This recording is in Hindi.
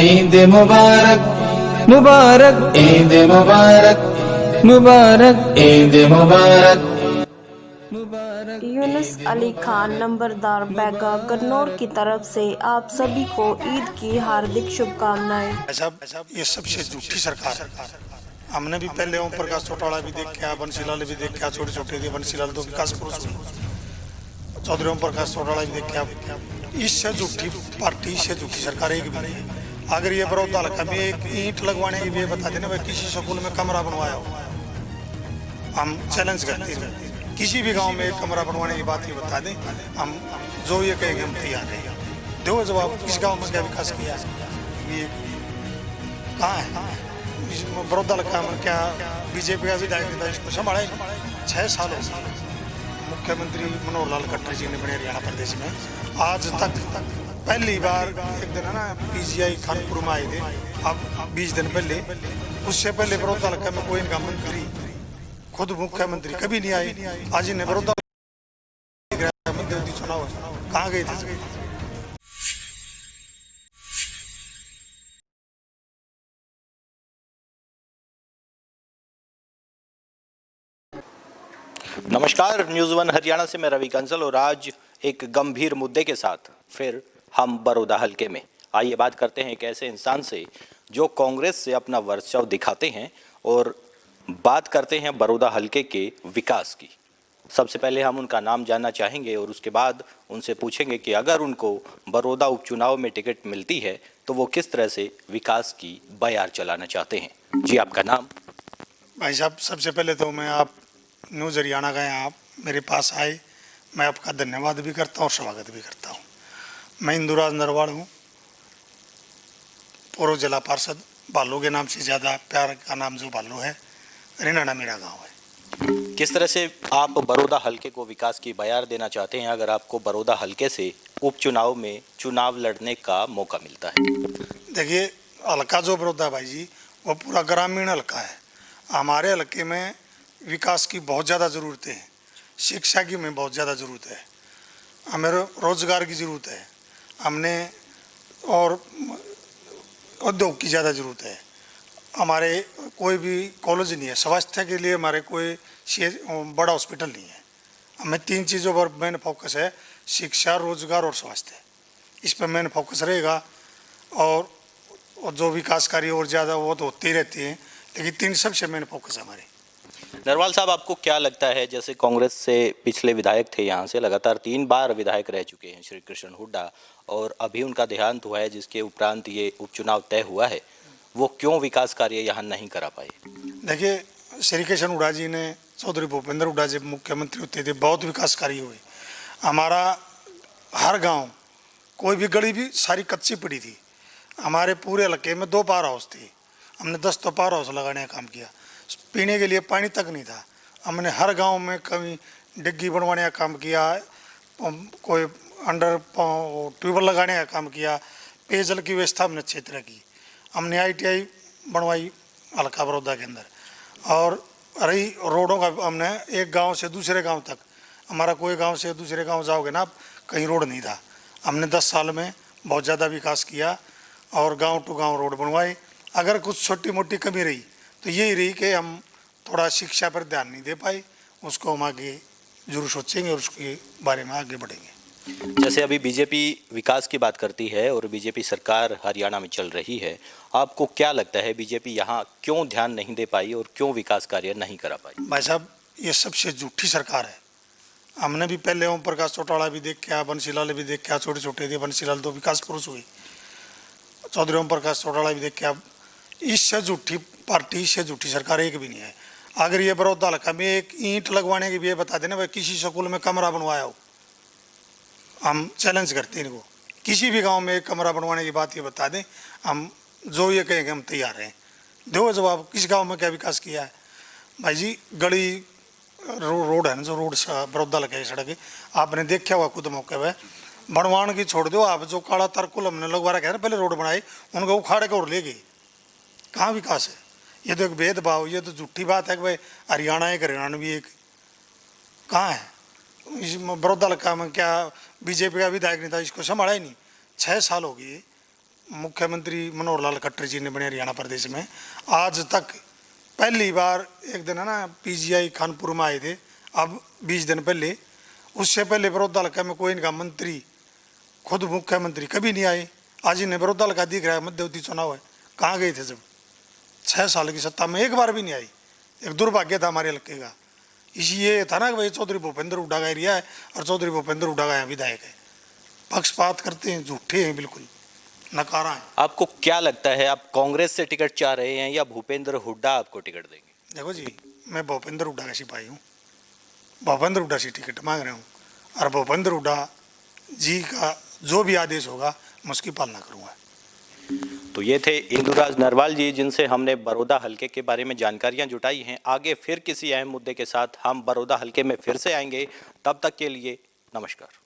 ईद मुबारक मुबारक ईद मुबारक मुबारक ईद मुबारक मुबारक। यूनुस अली खान नंबरदार बैगा गन्नौर की तरफ से आप सभी को ईद की हार्दिक शुभकामनाएं। साहब ये सबसे झूठी सरकार है। हमने भी पहले ओम प्रकाश चौटाला भी देखा, बंसीलाल भी देखा, छोटे छोटे थे बंसीलाल तो विकास पुरुष हुए, चौधरी ओम प्रकाश चौटाला भी देखा। इससे झूठी पार्टी, इससे झूठी सरकार एक भी नहीं है। अगर ये बड़ौदा हल्का में एक ईंट लगवाने की भी बता देना भाई किसी स्कूल में कमरा बनवाया हो, हम चैलेंज करते हैं। किसी भी गांव में एक कमरा बनवाने की बात ही बता दें, हम जो ये कहेंगे हम तैयार हैं। दो जवाब, इस गांव में क्या विकास किया है, ये कहाँ है? बड़ौदा हल्का में क्या बीजेपी का विधायक था, इसको संभाला 6 साल हो गए। मुख्यमंत्री मनोहर लाल खट्टर जी ने बने हरियाणा प्रदेश में, आज तक पहली बार एक दिन है ना पीजीआई कानपुर में आए थे, अब 20 दिन पहले, उससे पहले बड़ौदा हल्का में कोई इनका मंत्री, खुद मुख्यमंत्री कभी नहीं आए। आज इन्हें बड़ौदा मंत्री चुनाव कहाँ गए थे? नमस्कार, न्यूज़ वन हरियाणा से मैं रवि कंसल और आज एक गंभीर मुद्दे के साथ फिर हम बड़ौदा हलके में आइए बात करते हैं एक ऐसे इंसान से जो कांग्रेस से अपना वर्चस्व दिखाते हैं और बात करते हैं बड़ौदा हलके के विकास की। सबसे पहले हम उनका नाम जानना चाहेंगे और उसके बाद उनसे पूछेंगे कि अगर उनको बड़ौदा उपचुनाव में टिकट मिलती है तो वो किस तरह से विकास की बयार चलाना चाहते हैं। जी, आपका नाम? भाई साहब, सबसे पहले तो मैं आप न्यूज़ हरियाणा का आप मेरे पास आए, मैं आपका धन्यवाद भी करता हूँ और स्वागत भी करता हूँ। मैं इंदुराज नरवाड़ हूँ, पूर्व जिला पार्षद। बालू के नाम से ज़्यादा प्यार का नाम जो बालू है, रिनाना मेरा गांव है। किस तरह से आप बड़ौदा हलके को विकास की बयार देना चाहते हैं अगर आपको बड़ौदा हलके से उपचुनाव में चुनाव लड़ने का मौका मिलता है? देखिए, हल्का जो बड़ौदा भाई जी वो पूरा ग्रामीण हल्का है। हमारे हल्के में विकास की बहुत ज़्यादा ज़रूरत है, शिक्षा की में बहुत ज़्यादा ज़रूरत है, हमें रोज़गार की ज़रूरत है, हमने और उद्योग की ज़्यादा ज़रूरत है। हमारे कोई भी कॉलेज नहीं है, स्वास्थ्य के लिए हमारे कोई बड़ा हॉस्पिटल नहीं है। हमें 3 चीज़ों पर मेन फोकस है, शिक्षा, रोजगार और स्वास्थ्य। इस पर मेन फोकस रहेगा और जो विकास कार्य और ज़्यादा वो तो होते ही रहते हैं, लेकिन 3 सबसे मेन फोकस है हमारे। नरवाल साहब, आपको क्या लगता है, जैसे कांग्रेस से पिछले विधायक थे, यहाँ से लगातार 3 बार विधायक रह चुके हैं श्री कृष्ण हुड्डा, और अभी उनका देहांत हुआ है जिसके उपरांत ये उपचुनाव तय हुआ है, वो क्यों विकास कार्य यहाँ नहीं करा पाए? देखिए, श्री कृष्ण हुड्डा जी ने, चौधरी भूपेंद्र हुड्डा जी मुख्यमंत्री होते थे, बहुत विकास कार्य हुए। हमारा हर गांव, कोई भी गली भी सारी कच्ची पड़ी थी। हमारे पूरे इलाके में 2 पावर हाउस थे, हमने 10 तो पावर हाउस लगाने का काम किया। पीने के लिए पानी तक नहीं था, हमने हर गांव में कभी डिग्गी बनवाने का काम किया, कोई अंडर ट्यूबवेल लगाने का काम किया, पेयजल की व्यवस्था हमने अच्छी तरह की। हमने ITI बनवाई हल्का बड़ौदा के अंदर, और रही रोडों का, हमने एक गांव से दूसरे गांव तक, हमारा कोई गांव से दूसरे गांव जाओगे ना आप, कहीं रोड नहीं था। हमने 10 साल में बहुत ज़्यादा विकास किया और गांव टू गांव रोड बनवाए। अगर कुछ छोटी मोटी कमी रही तो यही रही कि हम थोड़ा शिक्षा पर ध्यान नहीं दे पाए, उसको हम आगे जरूर सोचेंगे और उसके बारे में आगे बढ़ेंगे। जैसे अभी बीजेपी विकास की बात करती है और बीजेपी सरकार हरियाणा में चल रही है, आपको क्या लगता है बीजेपी यहाँ क्यों ध्यान नहीं दे पाई और क्यों विकास कार्य नहीं करा पाई? भाई साहब, ये सबसे झूठी सरकार है। हमने भी पहले ओम प्रकाश चौटाला भी देखा, बंसीलाल भी देखा, छोटे छोटे थे बंसीलाल तो विकास पुरुष हुए, चौधरी ओम प्रकाश चौटाला भी देखा। इससे झूठी पार्टी, इससे झूठी सरकार एक भी नहीं है। अगर ये बड़ौदा हल्का में एक ईंट लगवाने की भी बता देना भाई किसी स्कूल में कमरा बनवाया हो, हम चैलेंज करते हैं इनको। किसी भी गांव में एक कमरा बनवाने की बात ये बता दें, हम जो ये कहेंगे हम तैयार हैं। दो जवाब, किस गांव में क्या विकास किया है? भाई जी, गली रोड है ना, जो रोड बड़ौदा लगा है सड़क, आपने देखा हुआ खुद मौके पर, बनवान की छोड़ दो आप, जो काला तरकुल हमने लगवा रखा है ना, पहले रोड बनाई, उनको उखाड़ के और ले गए। कहाँ विकास है? ये तो एक भेदभाव, ये तो झूठी बात है कि भाई हरियाणा एक हरियाणवी एक, कहाँ है? इस बड़ौदा हल्का में क्या बीजेपी का विधायक नहीं था, इसको संभाला ही नहीं। 6 साल हो गए, मुख्यमंत्री मनोहर लाल खट्टर जी ने बने हरियाणा प्रदेश में, आज तक पहली बार एक दिन है ना पीजीआई कानपुर में आए थे, अब 20 दिन पहले, उससे पहले बड़ौदा हल्का में कोई इनका मंत्री खुद मुख्यमंत्री कभी नहीं आए। आज इन्हें बड़ौदा हल्का दिख रहा है, मध्यवर्ती चुनाव है, कहाँ गए थे जब 6 साल की सत्ता में एक बार भी नहीं आई। एक दुर्भाग्य था हमारे हल्के का। इसी ये था ना कि भाई चौधरी भूपेंद्र हुड्डा का एरिया है और चौधरी भूपेंद्र हुड्डा का यहाँ विधायक है, पक्षपात करते हैं, झूठे हैं, बिल्कुल नकारा है। आपको क्या लगता है, आप कांग्रेस से टिकट चाह रहे हैं या भूपेंद्र हुड्डा आपको टिकट देंगे? देखो जी, मैं भूपेंद्र हुड्डा का सिपाही हूँ, भूपेंद्र हुड्डा से टिकट मांग रहा हूँ और भूपेंद्र हुड्डा जी का जो भी आदेश होगा मैं उसकी पालना करूँगा। तो ये थे इंदुराज नरवाल जी, जिनसे हमने बड़ौदा हलके के बारे में जानकारियां जुटाई हैं। आगे फिर किसी अहम मुद्दे के साथ हम बड़ौदा हलके में फिर से आएंगे, तब तक के लिए नमस्कार।